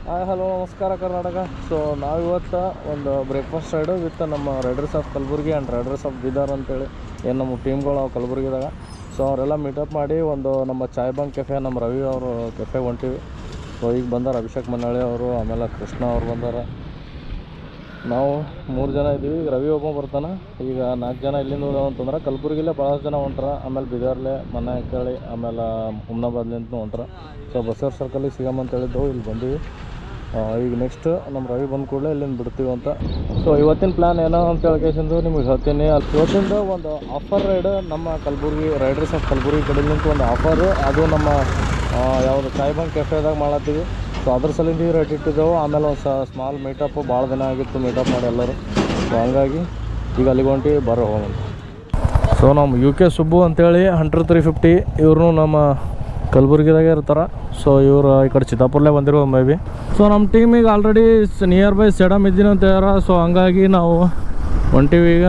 Hi hello ನಮಸ್ಕಾರ Karnataka. So ನಾವಿವತ್ತು ಒಂದು ಬ್ರೇಕ್ಫಾಸ್ಟ್ ರೈಡು ವಿತ್ ನಮ್ಮ riders of Kalaburagi and riders of Bidar ಅಂತೇಳಿ ಏನು ನಮ್ಮ ಟೀಮ್ಗಳು ನಾವು ಕಲಬುರ್ಗಿದಾಗ. ಸೊ ಅವರೆಲ್ಲ ಮೀಟಪ್ ಮಾಡಿ ಒಂದು ನಮ್ಮ ಚಾಯ್ ಬಂಕ್ ಕೆಫೆ ನಮ್ಮ ರವಿ ಅವರು ಕೆಫೆಗೆ ಹೊಂಟಿವಿ. ಸೊ ಈಗ ಬಂದಾರ ಅಭಿಷೇಕ್ ಮನ್ನಳ್ಳಿ ಅವರು, ಆಮೇಲೆ ಕೃಷ್ಣ ಅವ್ರು ಬಂದಾರ. ನಾವು 3 ಜನ ಇದ್ದೀವಿ. ರವಿ ಒಬ್ಬ ಬರ್ತಾನೆ. ಈಗ 4 ಜನ ಇಲ್ಲಿಂದ ಅಂತಂದ್ರೆ ಕಲಬುರ್ಗಿಲೇ ಭಾಳಷ್ಟು ಜನ ಹೊಂಟ್ರ, ಆಮೇಲೆ ಬೀದರ್ಲೆ ಮನೆಕಳಿ, ಆಮೇಲೆ ಹುಮ್ನಾಬಾದ್ಲಿಂತ ಹೊಂಟ್ರ. ಸೊ ಬಸವರ್ ಸರ್ಕಲಿಗೆ ಸಿಗಮ್ಮ ಹೇಳಿದ್ದೆವು, ಇಲ್ಲಿ ಬಂದೀವಿ. ಈಗ ನೆಕ್ಸ್ಟ್ ನಮ್ಮ ರವಿ ಬಂದ ಕೂಡಲೇ ಇಲ್ಲಿಂದ ಬಿಡ್ತೀವಿ ಅಂತ. ಸೊ ಇವತ್ತಿನ ಪ್ಲ್ಯಾನ್ ಏನೋ ಅಂತ ಹೇಳ್ಕೇಸಿಂದು ನಿಮಗೆ ಹೇಳ್ತೀನಿ. ಇವತ್ತಿಂದ ಒಂದು ಆಫರ್ ರೈಡ್ ನಮ್ಮ ಕಲಬುರ್ಗಿ ರೈಡರ್ಸ್ ಆಫ್ ಕಲಬುರ್ಗಿ ಕಡೆಲಿಂತ ಒಂದು ಆಫರ್, ಅದು ನಮ್ಮ ಯಾವುದು ಚಾಯ್ ಬಂಕ್ ಕೆಫೆದಾಗ ಮಾಡತ್ತೀವಿ. ಸೊ ಅದ್ರ ಸಲಿಂದ ಈ ರೇಟ್ ಇಟ್ಟಿದ್ದೆವು. ಆಮೇಲೆ ಒಂದು ಸ್ಮಾಲ್ ಮೀಟಪ್, ಭಾಳ ದಿನ ಆಗಿತ್ತು ಮೀಟಪ್ ಮಾಡಿ ಎಲ್ಲರೂ. ಸೊ ಹಂಗಾಗಿ ಈಗ ಅಲ್ಲಿಗೆ ಹೊಂಟಿವಿ, ಬರೋ ಹೋಗೋಣ. ಸೊ ನಮ್ಮ UK ಸುಬ್ಬು ಅಂತೇಳಿ ಹಂಟ್ರ್ 350 ಇವ್ರು ನಮ್ಮ ಕಲಬುರ್ಗಿದಾಗೆ ಇರ್ತಾರೆ. ಸೊ ಇವರು ಈ ಕಡೆ ಚಿತ್ತಾಪುರ್ಲೇ ಬಂದಿರೋ ಮೇ ಬಿ. ಸೊ ನಮ್ಮ ಟೀಮಿಗೆ ಆಲ್ರೆಡಿ ನಿಯರ್ ಬೈ ಸೆಡಮ್ ಇದ್ದೀನಿ ಅಂತ ಹೇಳ್ಯಾರ. ಸೊ ಹಂಗಾಗಿ ನಾವು ಹೊಂಟೀವಿ ಈಗ.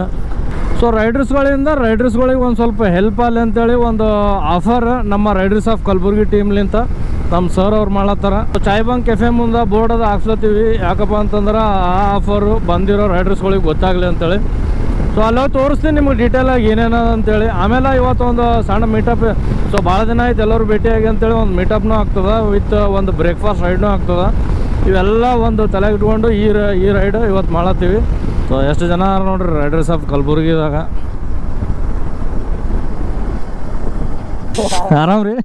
ಸೊ ರೈಡರ್ಸ್ಗಳಿಗೆ ಒಂದು ಸ್ವಲ್ಪ ಹೆಲ್ಪ್ ಆಗಲಿ ಅಂತೇಳಿ ಒಂದು ಆಫರ್ ನಮ್ಮ ರೈಡರ್ಸ್ ಆಫ್ ಕಲಬುರ್ಗಿ ಟೀಮ್ಲಿಂತ ನಮ್ಮ ಸರ್ ಅವ್ರು ಮಾಡತ್ತಾರ. ಚಾಯ್ ಬಂಕ್ ಕೆಫೆ ಮುಂದೆ ಬೋರ್ಡ್ ಅದು ಹಾಕ್ಸ್ಲತ್ತೀವಿ. ಯಾಕಪ್ಪ ಅಂತಂದ್ರೆ ಆ ಆಫರು ಬಂದಿರೋ ರೈಡರ್ಸ್ಗಳಿಗೆ ಗೊತ್ತಾಗಲಿ ಅಂತೇಳಿ. ಸೊ ಅಲ್ಲೋ ತೋರಿಸ್ತೀನಿ ನಿಮ್ಗೆ ಡೀಟೇಲಾಗಿ ಏನೇನ ಅಂತೇಳಿ. ಆಮೇಲೆ ಇವತ್ತು ಒಂದು ಸಣ್ಣ ಮೀಟಪ್. ಸೊ ಭಾಳ ದಿನ ಆಯ್ತು ಎಲ್ಲರೂ ಭೇಟಿಯಾಗಿ ಅಂತೇಳಿ ಒಂದು ಮೀಟಪ್ನೂ ಆಗ್ತದೆ, ವಿತ್ ಒಂದು ಬ್ರೇಕ್ಫಾಸ್ಟ್ ರೈಡ್ನೂ ಆಗ್ತದೆ. ಇವೆಲ್ಲ ಒಂದು ತಲೆಗೆ ಇಟ್ಕೊಂಡು ಈ ರೈಡ್ ಇವತ್ತು ಮಾಡತ್ತೀವಿ. ಸೊ ಎಷ್ಟು ಜನ ನೋಡ್ರಿ ರೈಡರ್ಸ್ ಆಫ್ ಕಲಬುರ್ಗಿದಾಗ. ಆರಾಮ್ ರೀ?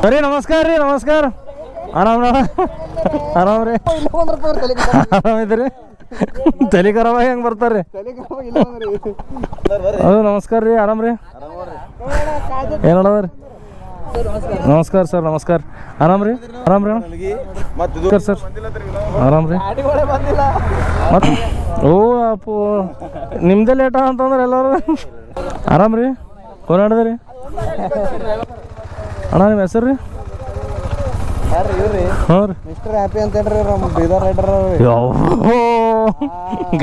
ಸರಿ, ನಮಸ್ಕಾರ ರೀ. ನಮಸ್ಕಾರ. ಆರಾಮ್ ರೀ? ಆರಾಮಿದ್ರಿ? ತಲೆ ಖರಾಬಾಗಿ ಹೆಂಗೆ ಬರ್ತಾರೆ? ಹೌದು, ನಮಸ್ಕಾರ ರೀ. ಆರಾಮ್ ರೀ? ಏನು ನೋಡೋದ್ರಿ? ನಮಸ್ಕಾರ ಸರ್. ನಮಸ್ಕಾರ. ಆರಾಮ್ ರೀ? ಸರ್ ಆರಾಮ್ ರೀ? ಮತ್ತು ಓ ಅಪ್ಪು, ನಿಮ್ದೇ ಲೇಟ ಅಂತಂದ್ರೆ ಎಲ್ಲರೂ ಆರಾಮ್ ರೀ? ಕೊನಾಡ್ದೆ ರೀ ಅಣ್ಣ? ನಿಮ್ಮ ಹೆಸರು ರೀ? ಹಾಂ ರೀ, ಮಿಸ್ಟರ್ ಹ್ಯಾಪಿ ಅಂತ ಹೇಳ್ರಿ ನಮ್ಮ ಬೀದರ್ ರೈಡರ್.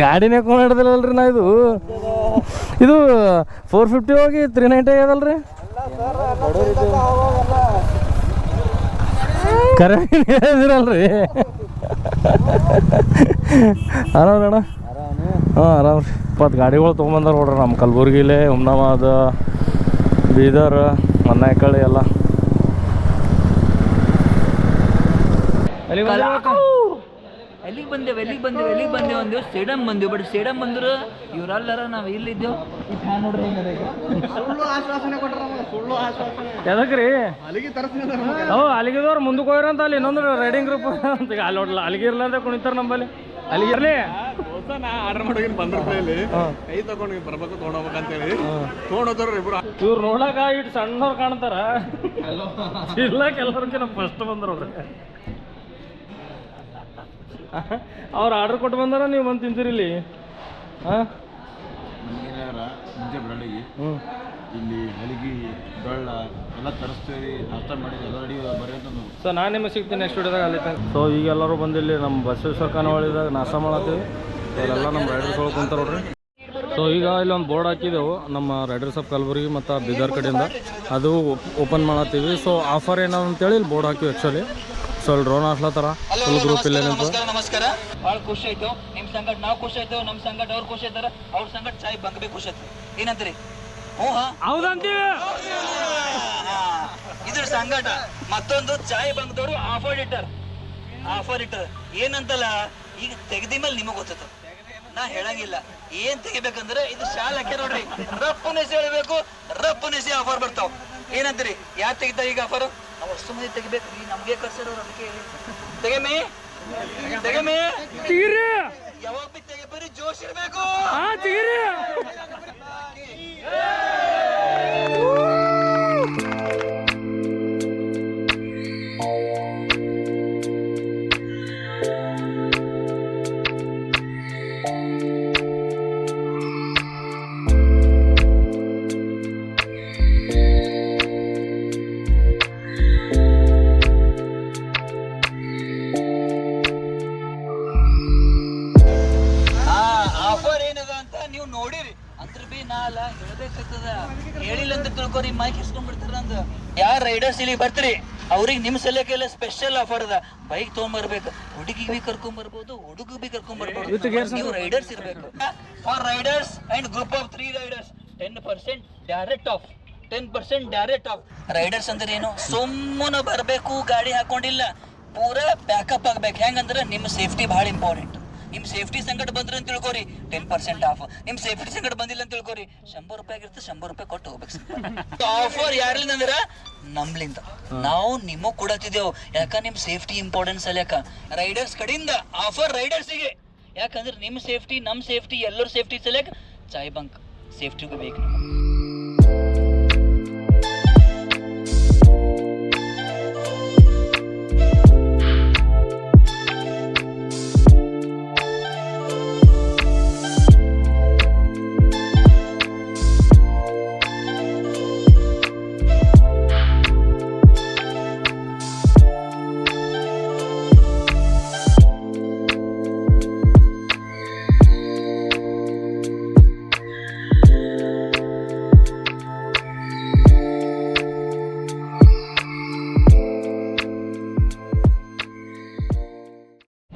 ಗಾಡಿನೇ ಕೊಂಡಿಡ್ದಿಲ್ಲಲ್ರಿ ನಾ. ಇದು 450 ಹೋಗಿ 390 ಆಗ್ಯದಲ್ರಿ. ಕರೆಕ್ಟ್ ಹೇಳಿದಿರಲ್ರಿ. ಆರಾಮ್ ಅಣ್ಣ? ಹಾಂ ಆರಾಮ್ ರೀ. 20 ಗಾಡಿಗಳು ತೊಗೊಂಬಂದಾರ ನೋಡ್ರಿ ನಮ್ಮ ಕಲಬುರ್ಗಿಲೇ, ಹುಮ್ನಾಬಾದ್, ಬೀದರ್, ಮನ್ನಾಯಕಳಿ ಎಲ್ಲ. ಎಲ್ಲಿಗೆ ಬಂದೇವು ಅಂದೇವು ಸೇಡಮ್ ಬಂದೇವು. ಬಟ್ ಸೇಡಮ್ ಬಂದ್ರು ಇವ್ರಲ್ಲರ ನಾವು ಇಲ್ಲಿದ್ದೇವು. ನೋಡ್ರಿ ಎದಕ್ರಿ ಅಲ್ಲಿಗಿದವ್ರು ಮುಂದಕ್ಕೆ ಹೋಗ್ರಂತ. ಅಲ್ಲಿ ಇನ್ನೊಂದು ರೈಡಿಂಗ್ ಗ್ರೂಪ್ ಅಂತ ಅಲ್ಲಿ ನೋಡಲ್ಲ, ಅಲ್ಲಿಗೆ ಇರ್ಲಾರ್ದೆ ಕುಣಿತಾರ ನಂಬಲ್ಲಿ. ಅಲ್ಲಿಗೆ ಇರ್ಲಿ ಆರ್ಡರ್ ಮಾಡೋಗಿ ಬಂದ್ರಲ್ಲಿ ಕೈ ತಗೊಂಡು ಬರ್ಬೇಕು, ತೊಗೊಂಡೋಗ್ಬೇಕಂತೇಳಿ ತೊಗೊಂಡೋದ್ರು ಇಬ್ರು. ಇವ್ರು ನೋಡಕ ಇಟ್ಟು ಸಣ್ಣವ್ರು ಕಾಣ್ತಾರ, ಇರ್ಲಾಕ ಎಲ್ಲರಿಗಿನ ಫಸ್ಟ್ ಬಂದ್ರು ಅವ್ರಿ. ಅವ್ರು ಆರ್ಡರ್ ಕೊಟ್ಟು ಬಂದಾರ, ನೀವು ಬಂದು ತಿಂತೀರಿ ಇಲ್ಲಿ. ಹಾಂ, ಮುಂಚೆ ಬೆಳಗ್ಗೆ ಇಲ್ಲಿ ಹಲಿಗಿ ಬೆಳ್ಳ ಎಲ್ಲ ತರಿಸ್ತೀವಿ, ನಾಷ್ಟ ಮಾಡಿ ಎಲ್ಲ ರೆಡಿ ಬರೀ ಅಂತ. ಸೊ ನಾನು ನಿಮಗೆ ಸಿಗ್ತೀನಿ ನೆಕ್ಸ್ಟ್ ವಿಡಿಯೋದಾಗ ಅಲ್ಲಿ. ಸೊ ಈಗ ಎಲ್ಲರೂ ಬಂದಿಲ್ಲಿ ನಮ್ಮ ಬಸವೇಶ್ವರ ಖಾನಾವಳಿದಾಗ ನಾಷ್ಟ ಮಾಡತ್ತೀವಿ. ಅವರೆಲ್ಲ ನಮ್ಮ ರೈಡರ್ಸ್ಗಳು ಕುಂತಾರೆ ನೋಡ್ರಿ. ಸೊ ಈಗ ಇಲ್ಲಿ ಒಂದು ಬೋರ್ಡ್ ಹಾಕಿದೆವು ನಮ್ಮ ರೈಡರ್ಸ್ ಆಫ್ ಕಲಬುರ್ಗಿ ಮತ್ತು ಬೀದರ್ ಕಡೆಯಿಂದ, ಅದು ಓಪನ್ ಮಾಡತ್ತೀವಿ. ಸೊ ಆಫರ್ ಏನೋ ಅಂತೇಳಿ ಇಲ್ಲಿ ಬೋರ್ಡ್ ಹಾಕಿವಿ ಆ್ಯಕ್ಚುಲಿ. ಸೊ ಅಲ್ಲಿ ಡ್ರೋನ್ ಹಾಕ್ಲತ್ತಾರ ಫುಲ್ ಗ್ರೂಪ್ ಇಲ್ಲ. ನಮಸ್ಕಾರ. ಭಾಳ ಖುಷಿ ಆಯ್ತು. ನಿಮ್ಮ ಸಂಗಟ ನಾವು ಖುಷಿ ಆಯ್ತು, ನಮ್ಮ ಸಂಗಟ ಅವ್ರು ಖುಷಿ ಆಯ್ತಾರ, ಅವ್ರ ಸಂಗಟ ಚಾಯ್ ಬಂಕ್ ಬಿ ಖುಷಿ ಆಯ್ತು. ಏನಂತೀರಿ? ಹೌದಂತೀವಿ. ಇದ್ರ ಸಂಗಟ ಮತ್ತೊಂದು ಚಾಯ್ ಬಂಕ್ದವ್ರು ಆಫರ್ ಇಟ್ಟಾರ. ಏನಂತಲ್ಲ, ಈಗ ತೆಗ್ದಿ ಮೇಲೆ ನಿಮಗ್ ಗೊತ್ತ. ನಾ ಹೇಳಂಗಿಲ್ಲ ಏನ್ ತೆಗಿಬೇಕಂದ್ರೆ ಇದು ಶಾಲ್ ಹಾಕ್ಯ ನೋಡ್ರಿ, ರಪ್ಪುನೆಸಿ ಹೇಳ್ಬೇಕು, ರಪ್ಪುನೆಸಿ ಆಫರ್ ಬರ್ತಾವ. ಏನಂತೀರಿ? ಯಾರು ತೆಗಿತಾರ ಈಗ ಆಫರ್? ನಾವು ಅಷ್ಟು ಮಂದಿ ತೆಗಿಬೇಕು. ನಮ್ಗೆ ಕರ್ಸೋರು ಅದಕ್ಕೆ ತೆಗೆಮಿ ಯಾವಾಗ ಬಿ ತೆಗಿಬೇರಿ, ಜೋಶ್ ಇರ್ಬೇಕು. ನೋಡಿರಿ ಅಂದ್ರ ಬಿ ನಾ ಅಲ್ಲ ಹೇಳ್ಬೇಕಾಗ್ತದ. ಹೇಳಿಲ್ಲ ಅಂತ ತಿಳ್ಕೊರಿ, ಮೈಕ್ ಇಸ್ಕೊಂಡ್ಬಿಡ್ತಾರ. ನಂದು ಯಾರ ರೈಡರ್ಸ್ ಇಲ್ಲಿ ಬರ್ತೀರಿ ಅವ್ರಿಗೆ ನಿಮ್ಮ ಸಲಕ್ಕೆಲ್ಲ ಸ್ಪೆಷಲ್ ಆಫರ್ ಅದ. ಬೈಕ್ ತೊಗೊಂಬರ್ಬೇಕು, ಹುಡುಗಿಗೆ ಬಿ ಕರ್ಕೊಂಬರ್ಬೋದು, ಹುಡುಗ ಬಿ ಕರ್ಕೊಂಬರ್ಬೋದು. ನೀವು ರೈಡರ್ಸ್ ಇರಬೇಕು. For Riders and group of 3 Riders 10% direct of. 10% direct of. Riders ಅಂದ್ರೆ ಏನು? ಸುಮ್ಮನೆ ಬರಬೇಕು, ಗಾಡಿ ಹಾಕೊಂಡಿಲ್ಲ, ಪೂರಾ ಬ್ಯಾಕಪ್ ಆಗ್ಬೇಕು. ಹೆಂಗಂದ್ರೆ ನಿಮ್ಮ ಸೇಫ್ಟಿ ಭಾಳ ಇಂಪಾರ್ಟೆಂಟ್. ನಿಮ್ಮ ಸೇಫ್ಟಿ ಸಂಕಟ ಬಂದ್ರೆ ಅಂತ ತಿಳ್ಕೊರಿ 10% ಆಫ್. ನಿಮ್ಮ ಸೇಫ್ಟಿ ಸಂಕಟ ಬಂದಿಲ್ಲ ಅಂತ ತಿಳ್ಕೊರಿ 100 ರೂಪಾಯಿ ಆಗಿರುತ್ತೆ, 100 ರೂಪಾಯಿ ಕೊಟ್ಟು ಹೋಗ್ಬೇಕು. ಆಫರ್ ಯಾರ್ಲಿಂದ ಅಂದ್ರ ನಮ್ಲಿಂದ. ನಾವು ನಿಮಗ್ ಕೊಡತ್ತಿದ್ದೇವು, ಯಾಕ ನಿಮ್ ಸೇಫ್ಟಿ ಇಂಪಾರ್ಟೆನ್ಸ್ ಅಲ್ಯಾಕ. ರೈಡರ್ಸ್ ಕಡೆಯಿಂದ ಆಫರ್ ರೈಡರ್ಸಿಗೆ. ಯಾಕಂದ್ರೆ ನಿಮ್ಮ ಸೇಫ್ಟಿ, ನಮ್ಮ ಸೇಫ್ಟಿ, ಎಲ್ಲರ ಸೇಫ್ಟಿ ಸಲ್ಯಾಕ ಚಾಯ್ ಬಂಕ್ ಸೇಫ್ಟಿಗೂ ಬೇಕು.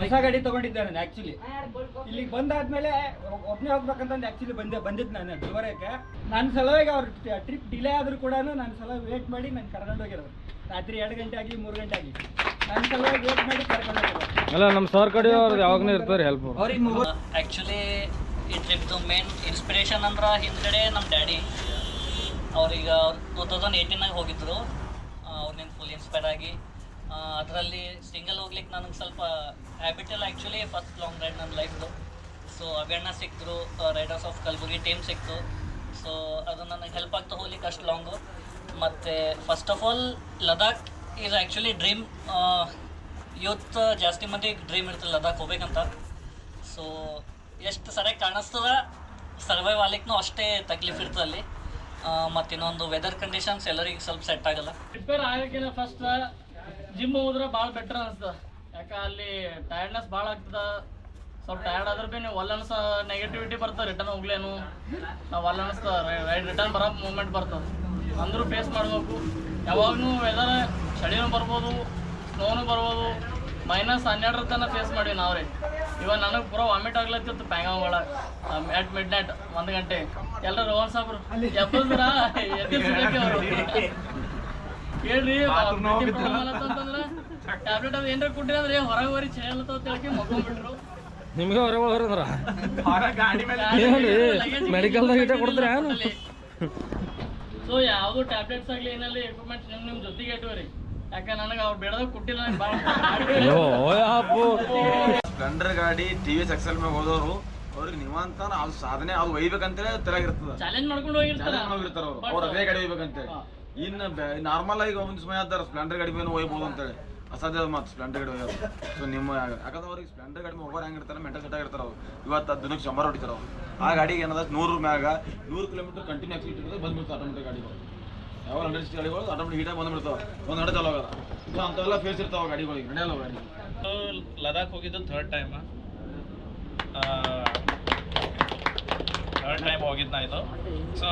ಹೊಸ ಗಾಡಿ ತಗೊಂಡಿದ್ದೆ ನಾನು ಆ್ಯಕ್ಚುಲಿ. ಇಲ್ಲಿಗೆ ಬಂದಾದ್ಮೇಲೆ ಒಬ್ಬನೇ ಹೋಗ್ಬೇಕಂತಂದು ಆ್ಯಕ್ಚುಲಿ ಬಂದಿದ್ದು ನಾನು ಡಿವರಕ್ಕೆ. ನನ್ನ ಸಲುವಾಗಿ ಅವ್ರ ಟ್ರಿಪ್ ಡಿಲೇ ಆದರೂ ಕೂಡ ನನ್ನ ಸಲುವಾಗಿ ವೇಟ್ ಮಾಡಿ ನಾನು ಕರ್ಕೊಂಡು ಹೋಗಿರೋದು. ರಾತ್ರಿ 2 ಗಂಟೆ ಆಗಲಿ 3 ಗಂಟೆ ಆಗಲಿ ನನ್ನ ಸಲುವಾಗಿ ವೇಟ್ ಮಾಡಿ ಕರ್ಕೊಂಡು ಹೋಗಿರೋದು. ಅಲ್ಲ ನಮ್ಮ ಸರ್ ಕಡೆ ಅವ್ರು ಯಾವಾಗಲೂ ಇರ್ತಾರೆ ಹೆಲ್ಪ್. ಆ್ಯಕ್ಚುಲಿ ಈ ಟ್ರಿಪ್ದು ಮೇನ್ ಇನ್ಸ್ಪಿರೇಷನ್ ಅಂದ್ರೆ ಹಿಂದ್ಗಡೆ ನಮ್ಮ ಡ್ಯಾಡಿ ಅವ್ರೀಗ 2018 ಹೋಗಿದ್ರು. ಅವ್ರನ್ನ ಫುಲ್ ಇನ್ಸ್ಪೈರ್ ಆಗಿ ಅದರಲ್ಲಿ ಸಿಂಗಲ್ ಹೋಗ್ಲಿಕ್ಕೆ ನನಗೆ ಸ್ವಲ್ಪ ಹ್ಯಾಬಿಟ್ ಇಲ್ಲ ಆ್ಯಕ್ಚುಲಿ. ಫಸ್ಟ್ ಲಾಂಗ್ ರೈಡ್ ನನ್ನ ಲೈಫ್ದು. ಸೊ ಅವೇರ್ನ ಸಿಕ್ಕಿದ್ರು, ರೈಡರ್ಸ್ ಆಫ್ ಕಲಬುರ್ಗಿ ಟೀಮ್ ಸಿಕ್ತು. ಸೊ ಅದು ನನಗೆ ಹೆಲ್ಪ್ ಆಗ್ತಾ ಹೋಗ್ಲಿಕ್ಕೆ ಅಷ್ಟು ಲಾಂಗು. ಮತ್ತು first of all Ladakh is actually dream. Youth ಜಾಸ್ತಿ ಮಂದಿ ಡ್ರೀಮ್ ಇರ್ತದೆ ಲದಾಖ್ ಹೋಗ್ಬೇಕಂತ. ಸೊ ಎಷ್ಟು ಸರಿಯಾಗಿ ಕಾಣಿಸ್ತದ, ಸರ್ವೈವ್ ಆಗ್ಲಿಕ್ಕೂ ಅಷ್ಟೇ ತಕ್ಲೀಫ್ ಇರ್ತದೆ ಅಲ್ಲಿ. ಮತ್ತು ಇನ್ನೊಂದು ವೆದರ್ ಕಂಡೀಷನ್ಸ್ ಎಲ್ಲರಿಗೆ ಸ್ವಲ್ಪ ಸೆಟ್ ಆಗಲ್ಲ. ಪ್ರಿಪೇರ್ ಆಗೋಕ್ಕಿಂತ ಫಸ್ಟ್ ಜಿಮ್ ಹೋದ್ರೆ ಭಾಳ ಬೆಟ್ರ್ ಅನಿಸ್ತದೆ. ಯಾಕೆ ಅಲ್ಲಿ ಟಯರ್ಡ್ನೆಸ್ ಭಾಳ ಆಗ್ತದೆ. ಸ್ವಲ್ಪ ಟಯರ್ಡ್ ಆದ್ರೆ ಭೀ ನೀವು ಒಲ್ ಅನ್ಸ ನೆಗೆಟಿವಿಟಿ ಬರ್ತದೆ, ರಿಟರ್ನ್ ಹೋಗ್ಲೇನು ನಾವು ಒಲ್ ಅನಿಸ್ತ ರೈಡ್ ರಿಟರ್ನ್ ಬರೋ ಮೂಮೆಂಟ್ ಬರ್ತದೆ. ಅಂದರೂ ಫೇಸ್ ಮಾಡಬೇಕು. ಯಾವಾಗೂ ವೆದರ್ ಚಳಿನೂ ಬರ್ಬೋದು, ಸ್ನೋನು ಬರ್ಬೋದು. -12 ತನಕ ಫೇಸ್ ಮಾಡೀವಿ ನಾವು ರೀ. ಇವಾಗ ನನಗೆ ಪೂರಾ ವಾಮಿಟ್ ಆಗ್ಲತ್ತಿತ್ತು ಪ್ಯಾಂಗಾಂಗ್ ಒಳಗೆ ಅಟ್ ಮಿಡ್-ನೈಟ್ 1 ಗಂಟೆ. ಎಲ್ಲರೂ ರೋಹನ್ ಸಾಬ್ರು ಎಬ್ಬದ್ರ ಎದ್ದಿರ್ಸ್ಬೇಕು ಅವರು ಹೇಳ್ರಿ ಅಂತಂದ್ರೆ ಟ್ಯಾಬ್ಲೆಟ್ ಅದು ಏನಾರ ಕೊಟ್ಟಿರಿ ಅಂದ್ರೆ ಹೊರಗೆ ಬರೀ ಚೇಲತ್ತ ತಿಳ್ಕಿ ಮಕ್ಕೊಂಡ್ಬಿಟ್ರು. ನಿಮ್ಗೆ ಹೊರಗೆ ಹೊರಂದ್ರ ಮೆಡಿಕಲ್ದಾಗ ಇಟ್ಟ ಕೊಡ್ತೀರ. ಸೊ ಯಾವುದು ಟ್ಯಾಬ್ಲೆಟ್ಸ್ ಆಗಲಿ ಏನಲ್ಲಿ ಎಕ್ವಿಪ್ಮೆಂಟ್ಸ್ ನಿಮ್ಮ ಜೊತೆಗೆ ಇಟ್ಕೋರಿ. ಯಾಕೆ ನನಗೆ ಅವ್ರು ಬೇಡದಾಗ ಕೊಟ್ಟಿಲ್ಲ. ನನಗೆ ಭಾಳ ಸ್ಪ್ಲೆಂಡರ್ ಗಾಡಿ TVS XL ಮ್ಯಾಗ ಹೋದವರು ಅವ್ರಿಗೆ ನಿವಂತ ಅದು ಸಾಧನೆ ಅದು ಒಯ್ಬೇಕಂತೇಳಿ ತಲೆಯಾಗಿರ್ತದ. ಚಾಲೆಂಜ್ ಮಾಡ್ಕೊಂಡು ಹೋಗಿರ್ತಾರ ಅವ್ರು ಅದೇ ಗಾಡಿ ಒಯ್ಬೇಕಂತೇಳಿ. ಇನ್ನು ನಾರ್ಮಲ್ ಆಗಿ ಒಂದು ಸಮಯ ಆದಾರ ಸ್ಪ್ಲೆಂಡರ್ ಗಾಡಿ ಮೇಲೆ ಒಯ್ಬೋದು ಅಂತೇಳಿ ಅಸಾಧ್ಯ ಮತ್ತು ಸ್ಪ್ಲೆಂಡರ್ ಗಾಡಿ ಒಯ್ಯೋದು. ಸೊ ನಿಮ್ಮ ಯಾಕಂದ್ರೆ ಅವ್ರಿಗೆ ಸ್ಪ್ಲೆಂಡರ್ ಗಾಡಿ ಹೋಗೋರು ಹೆಂಗಿರ್ತಾರೆ ಮೆಂಟಲ್ ಸೆಟ್ ಆಗಿರ್ತಾರೆ. ಅವ್ರು ಇವತ್ತು ದಿನಕ್ಕೆ 100 ಹೊಡಿತಾರೆ ಅವ್ರು. ಆ ಗಾಡಿಗೆ ಏನದ 100 ಮ್ಯಾಗ 100 ಕಿಲೋಮೀಟರ್ ಕಂಟಿನ್ಯೂ ಆಕ್ಸಿಲಿಟಿ ಬಂದ್ಬಿಡ್ತಾರೆ ಆಟೋಮೆಟಿಕ್ ಗಾಡಿಗಳು. ಯಾವ 100 ಗಾಡಿಗಳು ಆಟೋಮೆಟಿಕ್ ಹೀಟಾಗಿ ಬಂದ್ಬಿಡ್ತಾವೆ. ಒಂದು ನಡೆ ಚಲೋ ಆಗಲ್ಲ. ಸೊ ಅಂಥವೆಲ್ಲ ಫೇಸ್ ಇರ್ತಾವೆ ಗಾಡಿಗಳಿಗೆ, ನಡೆಯಲ್ಲ ಗಾಡಿ. ಲದಾಖ್ ಹೋಗಿದ್ದು ಥರ್ಡ್ ಟೈಮ್ ಹೋಗಿದ್ದು ನಾ ಇದು. ಸೊ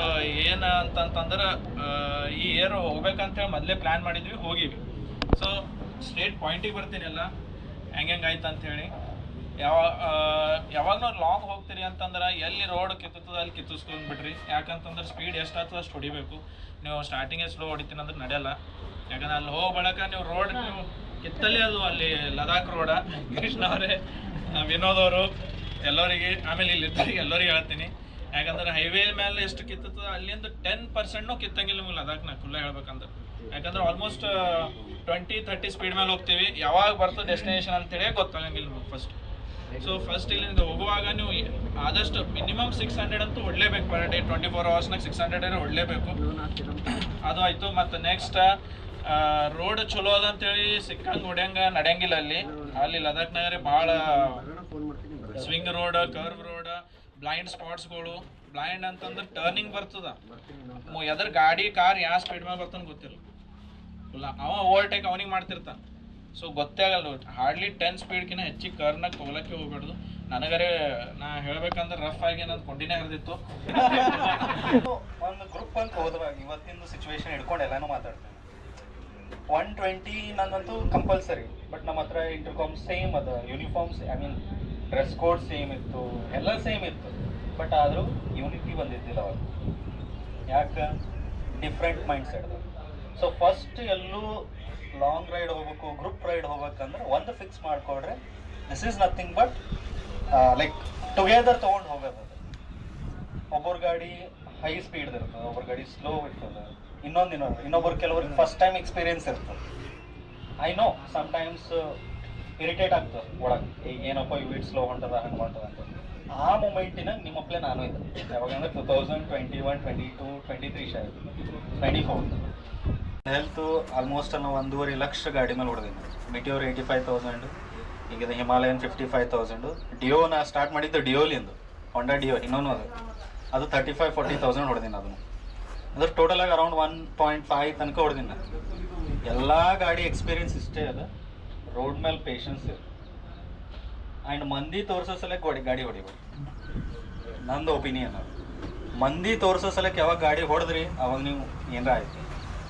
ಏನು ಅಂತಂತಂದ್ರೆ ಈ ಇಯರ್ ಹೋಗ್ಬೇಕಂತೇಳಿ ಮೊದಲೇ ಪ್ಲ್ಯಾನ್ ಮಾಡಿದ್ವಿ, ಹೋಗಿವಿ. ಸೊ ಸ್ಟ್ರೇಟ್ ಪಾಯಿಂಟಿಗೆ ಬರ್ತೀನಿ ಎಲ್ಲ ಹೆಂಗೆ ಆಯ್ತು ಅಂಥೇಳಿ. ಯಾವಾಗ ನಾವು ಲಾಂಗ್ ಹೋಗ್ತೀರಿ ಅಂತಂದ್ರೆ ಎಲ್ಲಿ ರೋಡ್ ಕಿತ್ತದ ಅಲ್ಲಿ ಕಿತ್ತಿಸ್ಕೊಂಡ್ಬಿಟ್ರಿ. ಯಾಕಂತಂದ್ರೆ ಸ್ಪೀಡ್ ಎಷ್ಟಾಗ್ತದೆ ಅಷ್ಟು ಹೊಡಿಬೇಕು. ನೀವು ಸ್ಟಾರ್ಟಿಂಗೇ ಸ್ಲೋ ಹೊಡಿತೀನಿ ಅಂದ್ರೆ ನಡೆಯಲ್ಲ. ಯಾಕಂದ್ರೆ ಅಲ್ಲಿ ಹೋಗಿ ಬಳಕ ನೀವು ರೋಡ್ ನೀವು ಕಿತ್ತಲ್ಲಿ ಅದು ಅಲ್ಲಿ ಲದಾಖ್ ರೋಡ. ಕೃಷ್ಣ ಅವರೇ, ವಿನೋದ್ ಅವರು ಎಲ್ಲರಿಗೆ, ಆಮೇಲೆ ಇಲ್ಲಿ ಎಲ್ಲರಿಗೆ ಹೇಳ್ತೀನಿ. ಯಾಕಂದ್ರೆ ಹೈವೇ ಮೇಲೆ ಎಷ್ಟು ಕಿತ್ತದ ಅಲ್ಲಿಂದ 10% ಕಿತ್ತಂಗಿಲ್ಲ ನಿಮ್ಗೆ ಲದಾಖ್ನಾಗ ಖುಲ್ಲ ಹೇಳ್ಬೇಕಂದ್ರೆ. ಯಾಕಂದ್ರೆ ಆಲ್ಮೋಸ್ಟ್ 20-30 ಸ್ಪೀಡ್ ಮೇಲೆ ಹೋಗ್ತೀವಿ. ಯಾವಾಗ ಬರ್ತದೆ ಡೆಸ್ಟಿನೇಷನ್ ಅಂತೇಳಿ ಗೊತ್ತಾಗಂಗಿಲ್ಲ ನಿಮಗೆ ಫಸ್ಟ್. ಸೊ ಫಸ್ಟ್ ಇಲ್ಲಿಂದ ಹೋಗುವಾಗ ನೀವು ಆದಷ್ಟು ಮಿನಿಮಮ್ 600 ಅಂತೂ ಹೊಡಲೇಬೇಕು ಪರ್ ಡೇ. 24 ಅವರ್ಸ್ನಾಗ 600 ಹೊಡಲೇಬೇಕು. ಅದು ಆಯಿತು. ಮತ್ತು ನೆಕ್ಸ್ಟ್ ರೋಡ್ ಚಲೋ ಅದಂತೇಳಿ ಸಿಕ್ಕಂಗೆ ಹೊಡ್ಯಂಗೆ ನಡೆಯಂಗಿಲ್ಲ ಅಲ್ಲಿ ಲದಾಖ್ನಾಗ ಭಾಳ swing road, curve road, blind ಸ್ಪಾಟ್ಸ್ಗಳು. ಬ್ಲೈಂಡ್ ಅಂತಂದ್ರೆ ಟರ್ನಿಂಗ್ ಬರ್ತದ, ಎದ್ರ ಗಾಡಿ ಕಾರ್ ಯಾವ ಸ್ಪೀಡ್ ಮೇಲೆ ಬರ್ತಾನೆ ಗೊತ್ತಿಲ್ಲ. ಅವ ಓವರ್ಟೇಕ್ ಅವನಿಗೆ ಮಾಡ್ತಿರ್ತಾನೆ. ಸೊ ಗೊತ್ತೇ ಆಗಲ್ಲ. ಹಾರ್ಡ್ಲಿ 10 ಸ್ಪೀಡ್ಕಿನ್ನ ಹೆಚ್ಚಿಗೆ ಕರ್ನಾಗ ತೊಗೊಳಕ್ಕೆ ಹೋಗ್ಬಾರ್ದು. ನನಗರೆ ನಾ ಹೇಳ್ಬೇಕಂದ್ರೆ ರಫ್ ಆಗಿ ನನ್ನ ಕೊಂಡಿನೇ ಹರಿದಿತ್ತು. ಒಂದು ಗ್ರೂಪ್ ಅಂತ ಹೋದ್ರಾಗ ಇವತ್ತಿನ ಸಿಚುವೇಶನ್ ಹಿಡ್ಕೊಂಡು ಎಲ್ಲಾನು ಮಾತಾಡ್ತೇನೆ. 120 ನಂದಂತೂ ಕಂಪಲ್ಸರಿ. ಬಟ್ ನಮ್ಮ ಹತ್ರ ಇಂಟರ್ಕಾಮ್ ಸೇಮ್ ಅದ, uniforms, I mean dress code same ಇತ್ತು, ಎಲ್ಲ ಸೇಮ್ ಇತ್ತು. ಬಟ್ ಆದರೂ ಯೂನಿಟಿ ಬಂದಿದ್ದಿಲ್ಲ ಅವಾಗ. ಯಾಕೆ? ಡಿಫ್ರೆಂಟ್ ಮೈಂಡ್ ಸೆಟ್ ಅದ. ಸೊ ಫಸ್ಟ್ ಎಲ್ಲೂ ಲಾಂಗ್ ರೈಡ್ ಹೋಗ್ಬೇಕು, ಗ್ರೂಪ್ ರೈಡ್ ಹೋಗ್ಬೇಕಂದ್ರೆ ಒಂದು ಫಿಕ್ಸ್ ಮಾಡಿಕೊಡ್ರೆ this is nothing but like together ತೊಗೊಂಡು ಹೋಗೋದು. ಒಬ್ಬರ ಗಾಡಿ ಹೈ ಸ್ಪೀಡ್ ಇರ್ತದೆ, ಒಬ್ಬರ ಗಾಡಿ ಸ್ಲೋ ಇರ್ತದೆ, ಇನ್ನೊಬ್ಬರು ಕೆಲವ್ರಿಗೆ ಫಸ್ಟ್ ಟೈಮ್ ಎಕ್ಸ್ಪೀರಿಯನ್ಸ್ ಇರ್ತದೆ. ಐ ನೋ ಸಮ್ಟೈಮ್ಸ್ ಇರಿಟೇಟ್ ಆಗ್ತದೆ ಒಳಗೆ, ಈಗ ಏನಪ್ಪ ಇವಿಟ್ ಸ್ಲೋ ಹೊಂಟದ ಹಂಗೆ ಹೊಂಟದ ಅಂತ. ಆ ಮೂಮೆಂಟಿನಾಗ ನಿಮ್ಮಪ್ಪಲೇ ನಾನು ಇದ್ದೆ. ಯಾವಾಗಂದ್ರೆ 2021, 22, 23 ಶಾಯದ್ 24. ಹೆಲ್ತು ಆಲ್ಮೋಸ್ಟ್ ನಾವು 1.5 ಲಕ್ಷ ಗಾಡಿ ಮೇಲೆ ಹೊಡೆದಿನಿ. ಮಿಟಿಯೋರ್ 85,000, ಈಗ ಹಿಮಾಲಯನ್ 55,000. ಡಿಯೋ ನಾ ಸ್ಟಾರ್ಟ್ ಮಾಡಿದ್ದು ಡಿಯೋಲಿಂದು, ಹೊಂಡಾ ಡಿಯೋ ಇನ್ನೊಂದು ಅದು 35-40,000 ಹೊಡೆದಿನಿ. ಅದನ್ನು ಅದ್ರ ಟೋಟಲಾಗಿ ಅರೌಂಡ್ 1.5 ತನಕ ಹೊಡೆದಿನಿ. ಎಲ್ಲ ಗಾಡಿ ಎಕ್ಸ್ಪೀರಿಯನ್ಸ್ ಇಷ್ಟೇ ಅದ, ರೋಡ್ ಮೇಲೆ ಪೇಷನ್ಸ್ ಇದೆ. ಆ್ಯಂಡ್ ಮಂದಿ ತೋರಿಸೋ ಸಲಕ್ಕೆ ಗಾಡಿ ಹೊಡಿಬೋದು. ನಂದು ಒಪಿನಿಯನ್ ಅದು. ಮಂದಿ ತೋರಿಸೋ ಸಲಕ್ಕೆ ಯಾವಾಗ ಗಾಡಿ ಹೊಡೆದ್ರಿ ಅವಾಗ ನೀವು ಏನಾರ ಆಯ್ತು.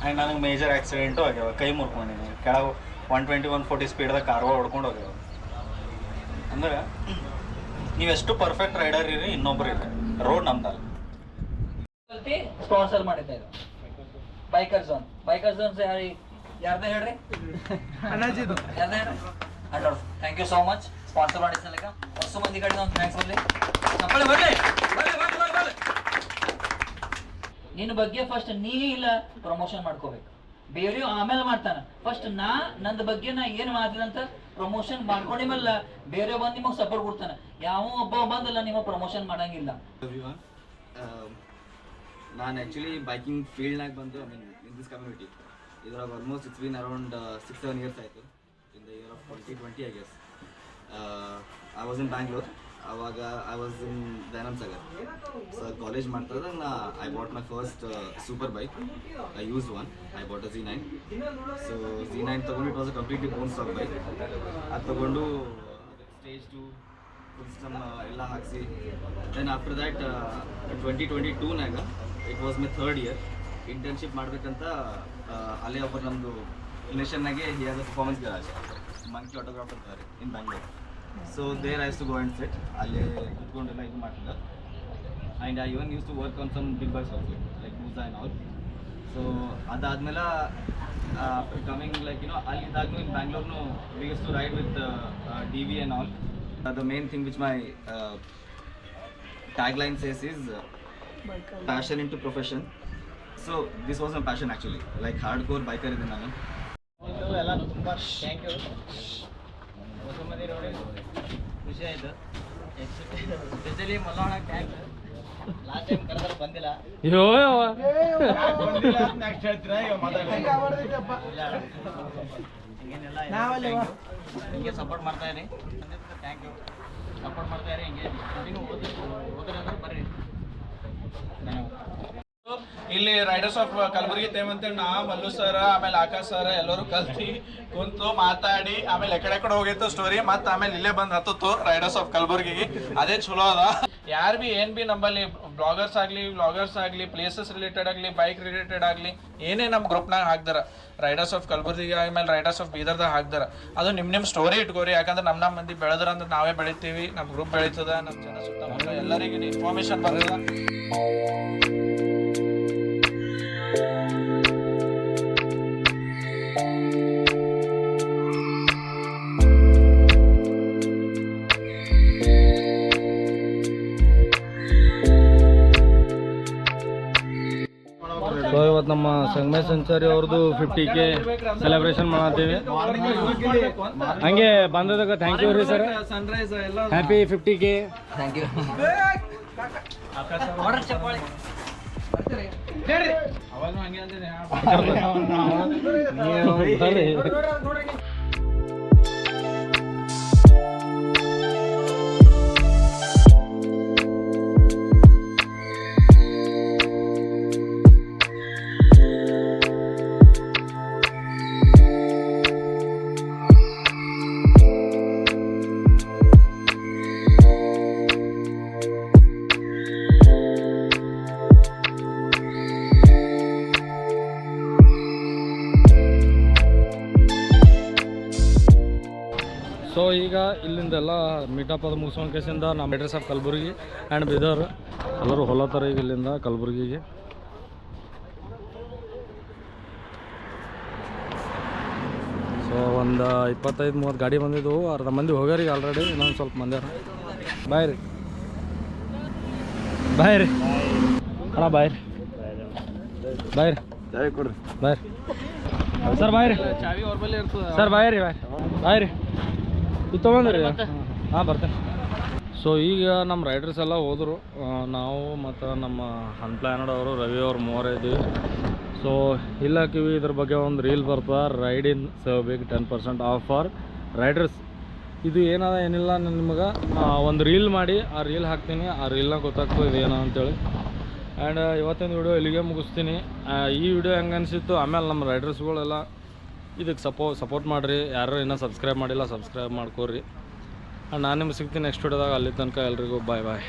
ಆ್ಯಂಡ್ ನನಗೆ ಮೇಜರ್ ಆಕ್ಸಿಡೆಂಟು ಆಗ್ಯಾವ, ಕೈ ಮುರ್ಕೊಂಡಿನಿ ಕೆಳಗೆ 120-140 ಸ್ಪೀಡ್ದಾಗ ಕಾರ್ವ ಹೊಡ್ಕೊಂಡು ಹೋಗ್ಯಾವ. ಅಂದ್ರೆ ನೀವೆಷ್ಟು ಪರ್ಫೆಕ್ಟ್ ರೈಡರ್ ಇರಿ, ಇನ್ನೊಬ್ರು ಇರಿ, ರೋಡ್ ನಮ್ದಲ್ಲ. ಸ್ಪಾನ್ಸರ್ ಮಾಡಿದ್ದೆ ಇದು ಬೈಕರ್ ಝೋನ್. ಯಾರ್ದ ಹೇಳ್ರಿ? ಯಾರ್ದ ಹೇಳ್ರಿ? ಅಡ್ಡೋರ್. Thank you so much sponsor ಮಾಡಿದ ಸಲಕ. ಹೊಸ ಮಂದಿ ಕಡೆ ಒಂದು ಥ್ಯಾಂಕ್ಸ್ ಬರಲಿ. ನಿನ್ನ ಬಗ್ಗೆ ಫಸ್ಟ್ ನೀ ಇಲ್ಲ ಪ್ರಮೋಷನ್ ಮಾಡ್ಕೋಬೇಕು, ಬೇರೆ ಆಮೇಲೆ ಮಾಡ್ತಾನೆ. ಫಸ್ಟ್ ನಂದ ಬಗ್ಗೆ ನಾ ಏನು ಮಾಡಿದಂತ ಪ್ರಮೋಷನ್ ಮಾಡ್ಕೊಂಡಿ ಮೇಲೆ ಬೇರೆ ಬಂದು ನಿಮಗೆ ಸಪೋರ್ಟ್ ಕೊಡ್ತಾನೆ. ಯಾವ ಒಬ್ಬ ಬಂದಲ್ಲ ನಿಮಗೆ ಪ್ರಮೋಷನ್ ಮಾಡಂಗಿಲ್ಲ. ನಾನು ಆ್ಯಕ್ಚುಲಿ ಬೈಕಿಂಗ್ ಫೀಲ್ಡ್ನಾಗ ಬಂದು I mean in this community ಇದ್ರಾಗ almost it's been around 6-7 years ಆಯಿತು. In the year of 2020 I guess. I was in Bangalore. ಆವಾಗ I was in Dayananda Sagar. So college ಮಾಡ್ತಿದ್ದಾಗ I bought my first super bike. I used one. I bought a Z9. So Z9 ತೊಗೊಂಡು it was a completely bone stock bike. ಅದು ತೊಗೊಂಡು stage 2 full system ಎಲ್ಲ ಹಾಕಿಸಿ then after that 2022ನಾಗ it was my 3rd year. Internship ಮಾಡಬೇಕಂತ ಅಲ್ಲೇ ಒಬ್ಬರು ನಮ್ಮದು ರಿಲೇಷನ್ನಾಗೆ he has a performance garage, Monkey Autograph ಅಂತಾರೆ in Bangalore. So there is to go and set. ಅಲ್ಲೇ ಕುತ್ಕೊಂಡೆಲ್ಲ ಇದು ಮಾಡ್ತಿದ್ದೆ. And I even use to work on some big bikes also like Busa and all. So ಅದಾದಮೇಲೆ coming like ಅಲ್ಲಿದ್ದಾಗೂ in ಬ್ಯಾಂಗ್ಳೂರ್ನು we use to ride with DV and all. The main thing which my tagline says is passion into profession. So this was my passion actually, like hardcore biker idine nanu. ಎಲ್ಲ ತುಂಬ thank you. ಹೊಸ ಮಂದಿ ನೋಡಿ ಖುಷಿ ಆಯಿತು. Specially ಮಲ್ಲೋಣ thanks. Last time ಕರೆದ್ರೆ ಬಂದಿಲ್ಲ. ನೆಕ್ಸ್ಟ್ ಹೇಳ್ತೀರಾ ಈಗ ಮಾತಾಡಿ. ಹಿಂಗೆ ಸಪೋರ್ಟ್ ಮಾಡ್ತಾ ಇರಿ. Thank you. ಸಪೋರ್ಟ್ ಮಾಡ್ತಾ ಇರಿ. ಹಿಂಗೆ ಕಂಟಿನ್ಯೂ ಓದಿದ್ರೆ ಬರ್ರಿ. ಇಲ್ಲಿ ರೈಡರ್ಸ್ ಆಫ್ ಕಲಬುರಗಿ ಟೈಮ್ ಅಂತೇಳಿ ನಾ ಮಲ್ಲು ಸರ್ ಆಮೇಲೆ ಆಕಾಶ್ ಸರ್ ಎಲ್ಲರೂ ಕಲ್ತಿ ಕುಂತು ಮಾತಾಡಿ ಆಮೇಲೆ ಎಕಡೆ ಹೋಗಿತ್ತು ಸ್ಟೋರಿ. ಮತ್ತೆ ಆಮೇಲೆ ಇಲ್ಲೇ ಬಂದು ಹತ್ತಿತ್ತು ರೈಡರ್ಸ್ ಆಫ್ ಕಲಬುರಗಿಗೆ. ಅದೇ ಚಲೋ ಅದ. ಯಾರು ಬಿ ಏನು ಬಿ ನಂಬಲ್ಲಿ ಬ್ಲಾಗರ್ಸ್ ಆಗಲಿ ಪ್ಲೇಸಸ್ ರಿಲೇಟೆಡ್ ಆಗಲಿ ಬೈಕ್ ರಿಲೇಟೆಡ್ ಆಗಲಿ ಏನೇ ನಮ್ಮ ಗ್ರೂಪ್ನಾಗ ಹಾಕ್ದಾರ. ರೈಡರ್ಸ್ ಆಫ್ ಕಲಬುರಗಿ ಆಮೇಲೆ ರೈಡರ್ಸ್ ಆಫ್ ಬೀದರ್ದಾಗ ಹಾಕ್ದಾರ. ಅದು ನಿಮ್ಮ ಸ್ಟೋರಿ ಇಟ್ಕೋರಿ. ಯಾಕಂದ್ರೆ ನಮ್ಮ ಮಂದಿ ಬೆಳೆದ್ರ ಅಂದ್ರೆ ನಾವೇ ಬೆಳಿತೀವಿ, ನಮ್ಮ ಗ್ರೂಪ್ ಬೆಳೀತದ, ನಮ್ಮ ಜನ ಸುತ್ತಮುತ್ತ ಎಲ್ಲರಿಗೂ ಇನ್ಫಾರ್ಮೇಶನ್ ಬರ್ತದ. ಸೊ ಇವತ್ತು ನಮ್ಮ ಸಂಗಮೇಶ್ ಸಂಚಾರಿ ಅವ್ರದ್ದು 50K ಸೆಲೆಬ್ರೇಷನ್ ಮಾಡತ್ತೀವಿ. ಹಂಗೆ ಬಂದದಕ್ಕೆ ಥ್ಯಾಂಕ್ ಯು ರೀ sir. Happy 50K. Thank you. ಅವಾಗ ಹಂಗೆ ಅಂದ್ರೆ ಈಗ ಇಲ್ಲಿಂದೆಲ್ಲ ಮೀಟಪ್ ಅದು ಮುಗಿಸ್ಕೊಂಡ್ ಕೇಸಿಂದ ನಮ್ಮ riders of Kalaburagi and Bidar ಎಲ್ಲರೂ ಹೊಲತ್ತಾರೆ ಈಗ ಇಲ್ಲಿಂದ ಕಲಬುರ್ಗಿಗೆ. ಸೊ ಒಂದು 25-30 ಗಾಡಿ ಬಂದಿದ್ದವು, ಅರ್ಧ ಮಂದಿ ಹೋಗ್ಯಾರ ಈಗ ಆಲ್ರೆಡಿ, ಇನ್ನೊಂದು ಸ್ವಲ್ಪ ಮಂದಿ ಬಾಯ್ ರೀ ಬಾಯ್ ರೀ ಅಣ್ಣ ಬಾಯ್ ರೀ ಬಾಯ್ ರೀ ಕೊಡ್ರಿ ಬಾಯ್ ಸರ್ ಬಾಯ್ ರೀ ಚಾವಿ ಅವ್ರ ಬಳಿ ಇರ್ತದೆ. ಸರ್ ಬಾಯ್ ರೀ ಬಾಯ್ ರೀ ಇದು ತೊಗೊಂಡ್ರಿ ಹಾಂ ಬರ್ತೇನೆ. ಸೊ ಈಗ ನಮ್ಮ ರೈಡರ್ಸ್ ಎಲ್ಲ ಹೋದರು, ನಾವು ಮತ್ತು ನಮ್ಮ ಅನ್ಪ್ಲಾನಡ್ ಅವರು ರವಿ ಅವ್ರು ಮೂವರೇ ಇದ್ದೀವಿ. ಸೊ ಇಲ್ಲಕ್ಕಿವಿ ಇದ್ರ ಬಗ್ಗೆ ಒಂದು ರೀಲ್ ಬರ್ತದೆ, ride in save big 10% off for riders. ಇದು ಏನದ ಏನಿಲ್ಲ, ನಾನು ನಿಮಗೆ ಒಂದು ರೀಲ್ ಮಾಡಿ ಆ ರೀಲ್ ಹಾಕ್ತೀನಿ, ಆ ರೀಲ್ನಾಗ ಗೊತ್ತಾಗ್ತದೆ ಇದೇನು ಅಂತೇಳಿ. ಆ್ಯಂಡ್ ಇವತ್ತಿನ ವಿಡಿಯೋ ಇಲ್ಲಿಗೆ ಮುಗಿಸ್ತೀನಿ. ಈ ವಿಡಿಯೋ ಹೆಂಗೆ ಅನಿಸಿತ್ತು, ಆಮೇಲೆ ನಮ್ಮ ರೈಡರ್ಸ್ಗಳೆಲ್ಲ ಇದಕ್ಕೆ ಸಪೋರ್ಟ್ ಮಾಡಿರಿ. ಯಾರು ಇನ್ನೂ ಸಬ್ಸ್ಕ್ರೈಬ್ ಮಾಡಿಲ್ಲ ಸಬ್ಸ್ಕ್ರೈಬ್ ಮಾಡ್ಕೋರಿ. ನಾನು ನಿಮ್ಗೆ ಸಿಗ್ತೀನಿ ನೆಕ್ಸ್ಟ್ ವಿಡಿಯೋದಾಗ. ಅಲ್ಲಿ ತನಕ ಎಲ್ರಿಗೂ ಬಾಯ್ ಬಾಯ್.